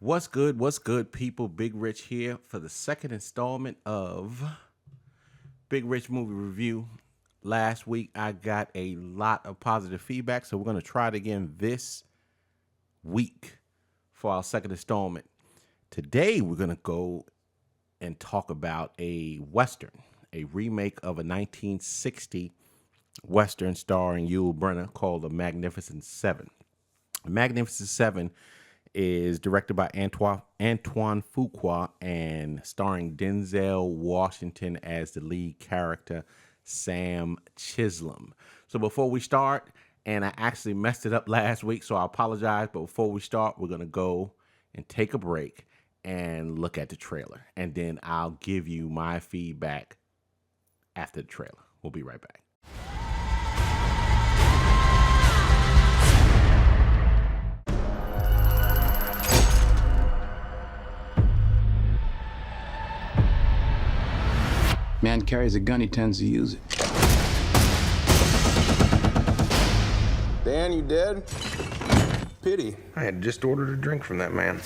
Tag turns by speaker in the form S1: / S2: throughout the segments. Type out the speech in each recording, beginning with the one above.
S1: What's good, people? Big Rich here for the second installment of Big Rich Movie Review. Last week, I got a lot of positive feedback, so we're going to try it again this week for our second installment. Today, we're going to go and talk about a Western, a remake of a 1960 Western starring Yul Brynner called The Magnificent Seven. The Magnificent Seven is directed by Antoine Fuqua and starring Denzel Washington as the lead character, Sam Chisholm. So before we start, and I actually messed it up last week, so I apologize, but before we start, we're going to go and take a break and look at the trailer, and then I'll give you my feedback after the trailer. We'll be right back.
S2: Man carries a gun, he tends to use it.
S3: Dan, you dead? Pity. I had just ordered a drink from that man.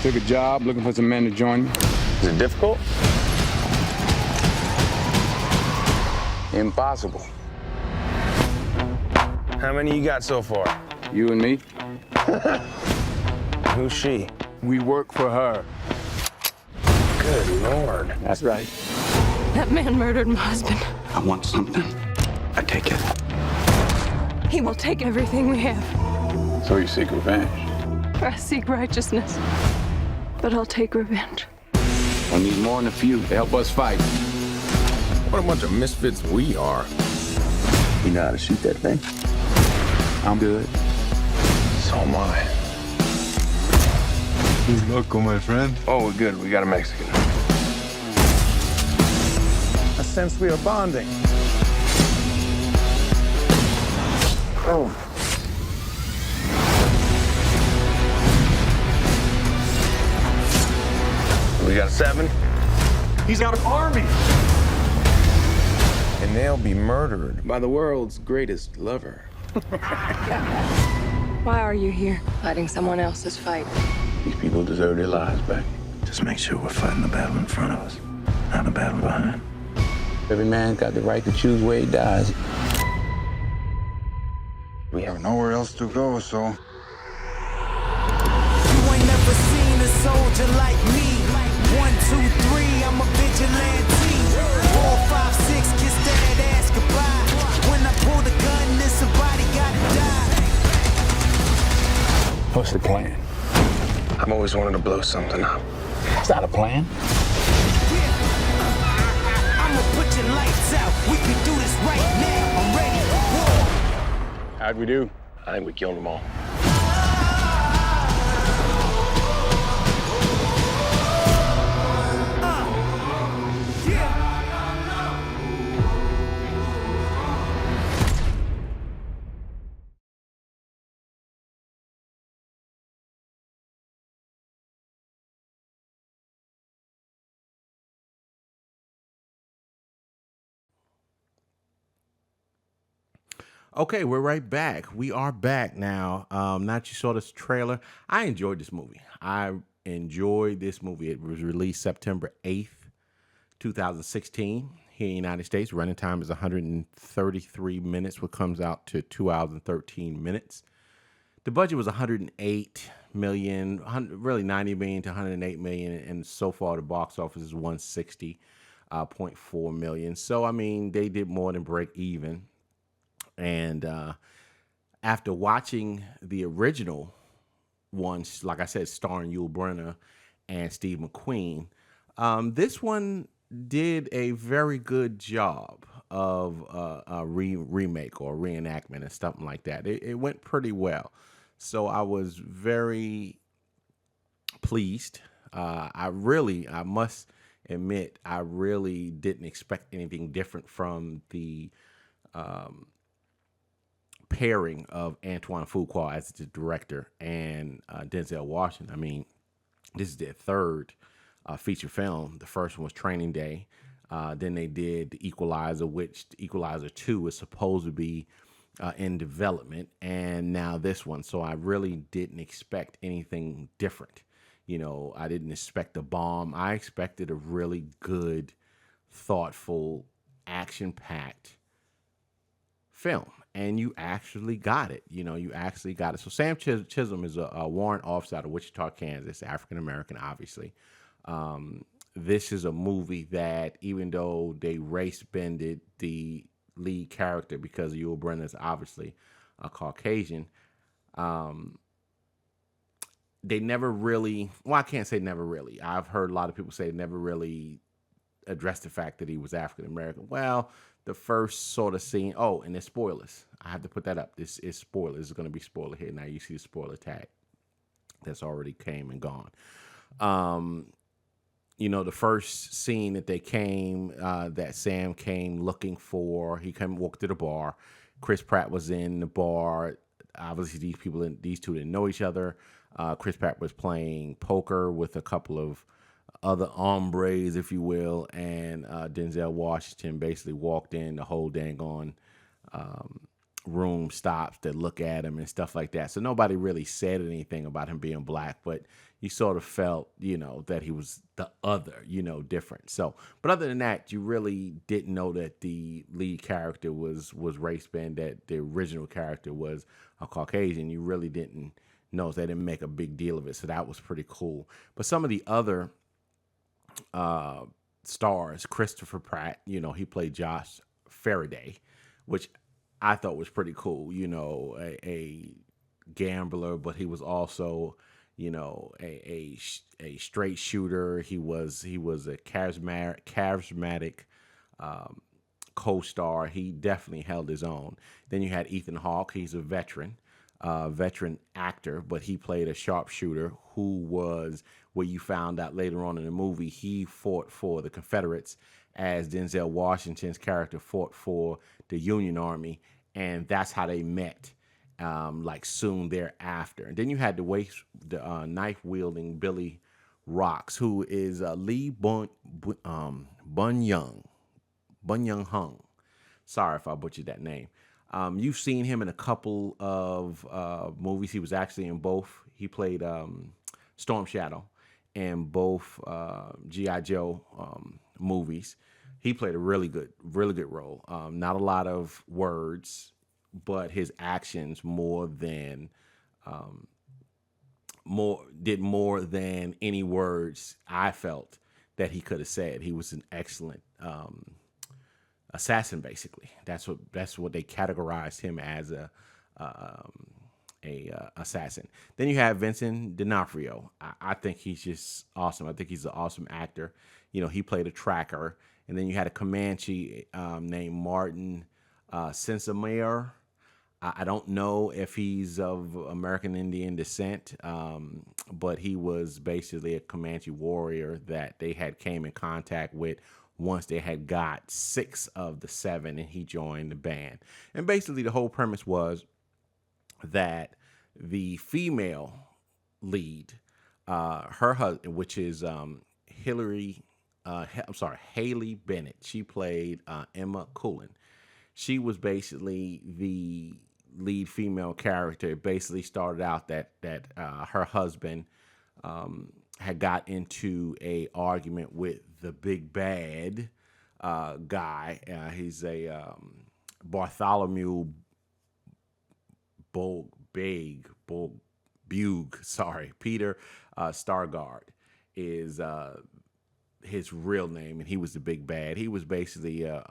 S2: Took a job looking for some men to join me.
S3: Is it difficult?
S2: Impossible.
S3: How many you got so far?
S2: You and me,
S3: Who's she?
S2: we work for her.
S3: Good Lord.
S2: That's right.
S4: That man murdered my husband.
S2: I want something. I take it.
S4: He will take everything we have.
S2: So you seek revenge.
S4: I seek righteousness, but I'll take revenge.
S2: I need more than a few to help us fight.
S3: What a bunch of misfits we are.
S2: You know how to shoot that thing? I'm good.
S3: So am I.
S5: Good luck, my friend.
S3: Oh, we're good. We got a Mexican.
S6: I sense we are bonding.
S3: Oh. We got a 7.
S5: He's got an army.
S3: And they'll be murdered by the world's greatest lover.
S4: Why are you here? Fighting someone else's fight.
S2: These people deserve their lives back.
S7: Just make sure we're fighting the battle in front of us, not the battle behind.
S2: Every man's got the right to choose where he dies.
S5: We have nowhere else to go, so.
S8: You ain't never seen a soldier like me. 1, 2, 3, I'm a vigilante. 4, 5, 6, kiss that ass goodbye. When I pull the gun, then somebody gotta die.
S2: What's the plan?
S3: I've always wanted to blow something up.
S2: It's not a plan.
S8: I'ma put your lights out. We can do this right now. I'm ready. Whoa.
S2: How'd we do?
S3: I think we killed them all.
S1: Okay, we're right back. We are back now. Now that you saw this trailer, I enjoyed this movie. It was released September 8th, 2016 here in the United States. Running time is 133 minutes, which comes out to 2 hours and 13 minutes. The budget was 108 million, really 90 million to 108 million, and so far the box office is 160.4 million. So, I mean, they did more than break even. And after watching the original ones, like I said, starring Yul Brynner and Steve McQueen, this one did a very good job of a remake or reenactment and something like that. It went pretty well. So I was very pleased. I must admit, I really didn't expect anything different from the pairing of Antoine Fuqua as the director and Denzel Washington. I mean, this is their third feature film. The first one was Training Day. Then they did The Equalizer, which The Equalizer 2 is supposed to be in development, and now this one. So I really didn't expect anything different. I didn't expect a bomb. I expected a really good, thoughtful, action-packed film, and you actually got it. You actually got it. So Sam Chisholm is a warrant officer out of Wichita, Kansas, African American, obviously. This is a movie that, even though they race bended the lead character because Yul Brynner's obviously a Caucasian, they never really, well, I can't say never really. I've heard a lot of people say never really addressed the fact that he was African American. Well, the first sort of scene, oh, and there's spoilers. I have to put that up. This is spoilers. It's going to be spoiler here. Now you see the spoiler tag that's already came and gone. The first scene that they came, that Sam came looking for, he walked to the bar. Chris Pratt was in the bar. Obviously, these two didn't know each other. Chris Pratt was playing poker with a couple of other hombres, if you will, and Denzel Washington basically walked in. The whole dang on room stops to look at him and stuff like that. So nobody really said anything about him being black, but you sort of felt, that he was the other, different. So, but other than that, you really didn't know that the lead character was race bend, that the original character was a Caucasian. You really didn't know. They didn't make a big deal of it. So that was pretty cool. But some of the other stars, Christopher Pratt, he played Josh Faraday, which I thought was pretty cool. A gambler, but he was also, a straight shooter. He was a charismatic co-star. He definitely held his own. Then you had Ethan Hawke. He's a veteran actor, but he played a sharpshooter who was, what you found out later on in the movie, he fought for the Confederates as Denzel Washington's character fought for the Union Army, and that's how they met, like soon thereafter. And then you had the knife-wielding Billy Rocks, who is Lee byung-hun. Sorry if I butchered that name. You've seen him in a couple of movies. He was actually in both. He played Storm Shadow in both G.I. Joe movies. He played a really good role. Not a lot of words, but his actions did more than any words I felt that he could have said. He was an excellent assassin, basically. That's what they categorized him as, a assassin. Then you have Vincent D'Onofrio. I think he's just awesome. I think he's an awesome actor. He played a tracker. And then you had a Comanche named Martin Sensameyer. I don't know if he's of American Indian descent, but he was basically a Comanche warrior that they had came in contact with once they had got 6 of the 7, and he joined the band. And basically the whole premise was that the female lead, her husband, which is Haley Bennett. She played Emma Cullen. She was basically the lead female character. It basically started out that her husband had got into a argument with the big bad guy. He's a Bartholomew Peter Stargard is his real name, and he was the big bad. He was basically a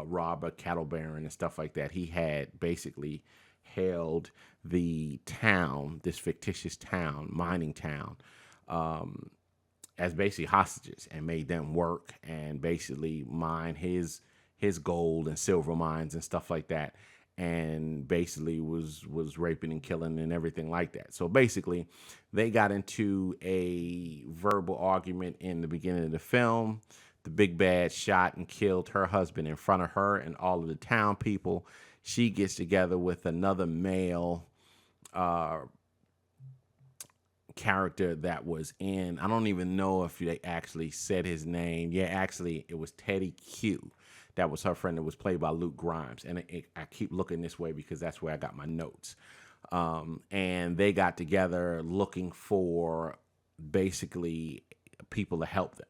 S1: robber, cattle baron, and stuff like that. He had basically held the town, this fictitious town, mining town, as basically hostages, and made them work and basically mine his gold and silver mines and stuff like that, and basically was raping and killing and everything like that. So basically they got into a verbal argument in the beginning of the film. The big bad shot and killed her husband in front of her and all of the town people. She gets together with another male character that was in, I don't even know if they actually said his name. Yeah, actually, it was Teddy Q. That was her friend that was played by Luke Grimes. And I keep looking this way because that's where I got my notes. And they got together looking for basically people to help them.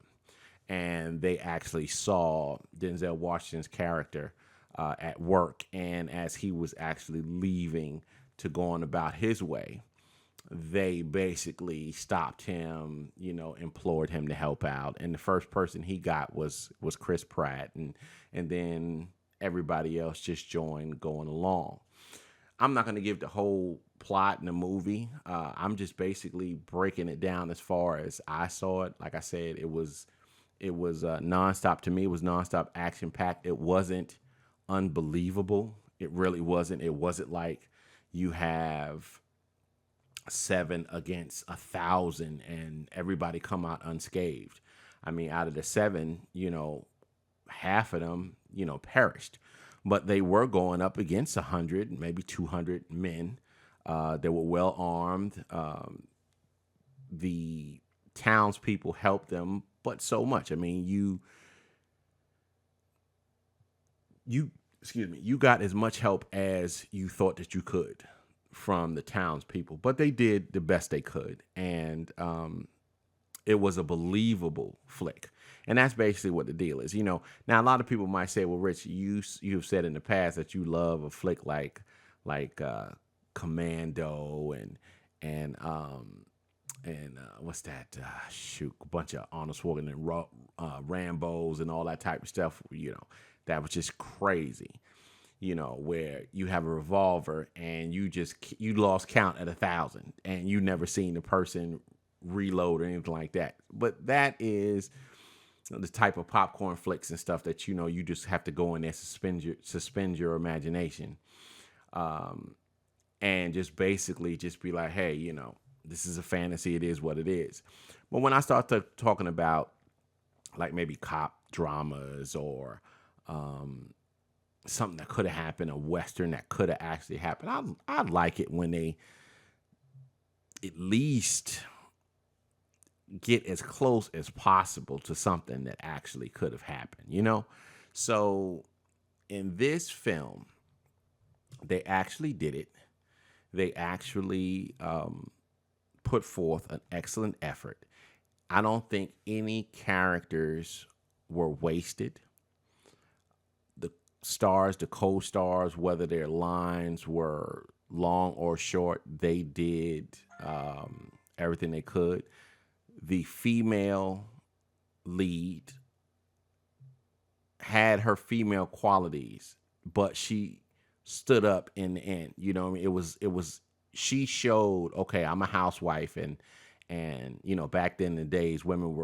S1: And they actually saw Denzel Washington's character at work. And as he was actually leaving to go on about his way, they basically stopped him, implored him to help out. And the first person he got was Chris Pratt. And then everybody else just joined going along. I'm not going to give the whole plot in the movie. I'm just basically breaking it down as far as I saw it. Like I said, it was nonstop to me. It was nonstop action packed. It wasn't unbelievable. It really wasn't. It wasn't like you have 7 against 1,000 and everybody come out unscathed. I mean, out of the 7, half of them, perished. But they were going up against 100, maybe 200 men. They were well armed. The townspeople helped them, but so much. I mean, you got as much help as you thought that you could from the townspeople, but they did the best they could. And it was a believable flick. And that's basically what the deal is. Now a lot of people might say, well, Rich, you've said in the past that you love a flick like Commando and what's that? A bunch of Arnold Schwarzenegger and Rambos and all that type of stuff. That was just crazy. Where you have a revolver and you lost count at 1,000 and you never seen the person reload or anything like that. But that is the type of popcorn flicks and stuff that you just have to go in there, suspend your imagination, and just basically just be like, hey, this is a fantasy. It is what it is. But when I start talking about like maybe cop dramas or something that could have happened, a Western that could have actually happened, I like it when they at least get as close as possible to something that actually could have happened, So in this film, they actually did it. They actually put forth an excellent effort. I don't think any characters were wasted. The stars, the co-stars, whether their lines were long or short, they did everything they could. The female lead had her female qualities, but she stood up in the end. She showed, okay, I'm a housewife, and back then in the days, women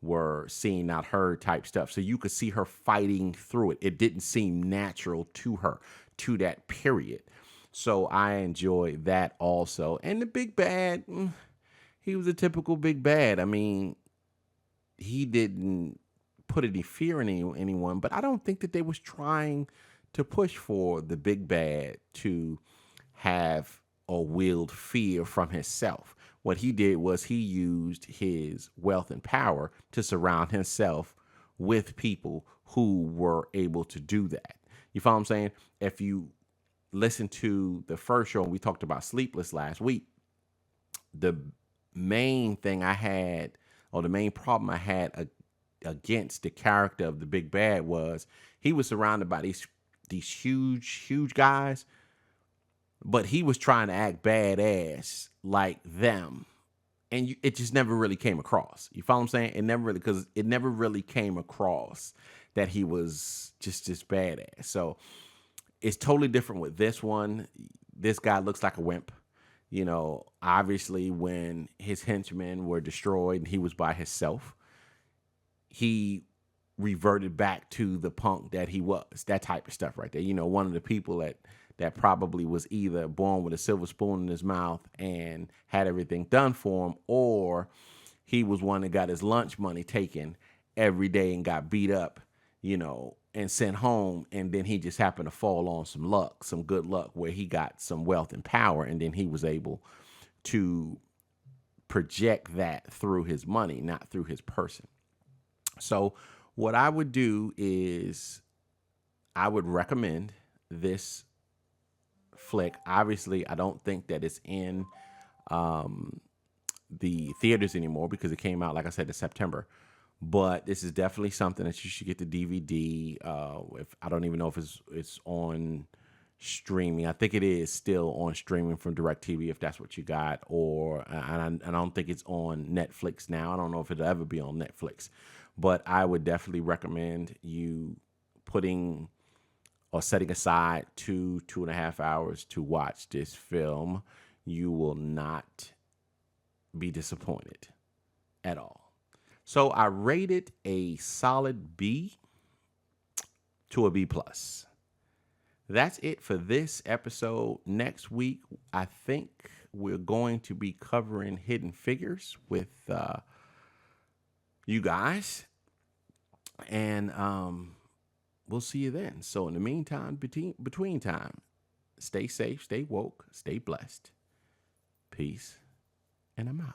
S1: were seen, not heard type stuff. So you could see her fighting through it. It didn't seem natural to her, to that period. So I enjoyed that also. And the big bad, he was a typical big bad. I mean, he didn't put any fear in anyone, but I don't think that they was trying to push for the big bad to have or wield fear from himself. What he did was he used his wealth and power to surround himself with people who were able to do that. You follow what I'm saying? If you listen to the first show, we talked about Sleepless last week, the main thing I had, or the main problem I had against the character of the big bad, was he was surrounded by these huge guys, but he was trying to act badass like them, and it just never really came across. You follow what I'm saying? It never really came across that he was just this badass. So it's totally different with this one. This guy looks like a wimp. Obviously when his henchmen were destroyed and he was by himself, he reverted back to the punk that he was, that type of stuff right there. One of the people that probably was either born with a silver spoon in his mouth and had everything done for him, or he was one that got his lunch money taken every day and got beat up, and sent home. And then he just happened to fall on some good luck where he got some wealth and power. And then he was able to project that through his money, not through his person. So what I would do is I would recommend this flick. Obviously, I don't think that it's in the theaters anymore because it came out, like I said, in September. But this is definitely something that you should get the DVD. If I don't even know if it's on streaming. I think it is still on streaming from DirecTV if that's what you got, or and I don't think it's on Netflix now. I don't know if it'll ever be on Netflix, but I would definitely recommend you putting or setting aside 2.5 hours to watch this film. You will not be disappointed at all. So I rated a solid B to a B+. That's it for this episode. Next week, I think we're going to be covering Hidden Figures with you guys. And we'll see you then. So in the meantime, between time, stay safe, stay woke, stay blessed. Peace, and I'm out.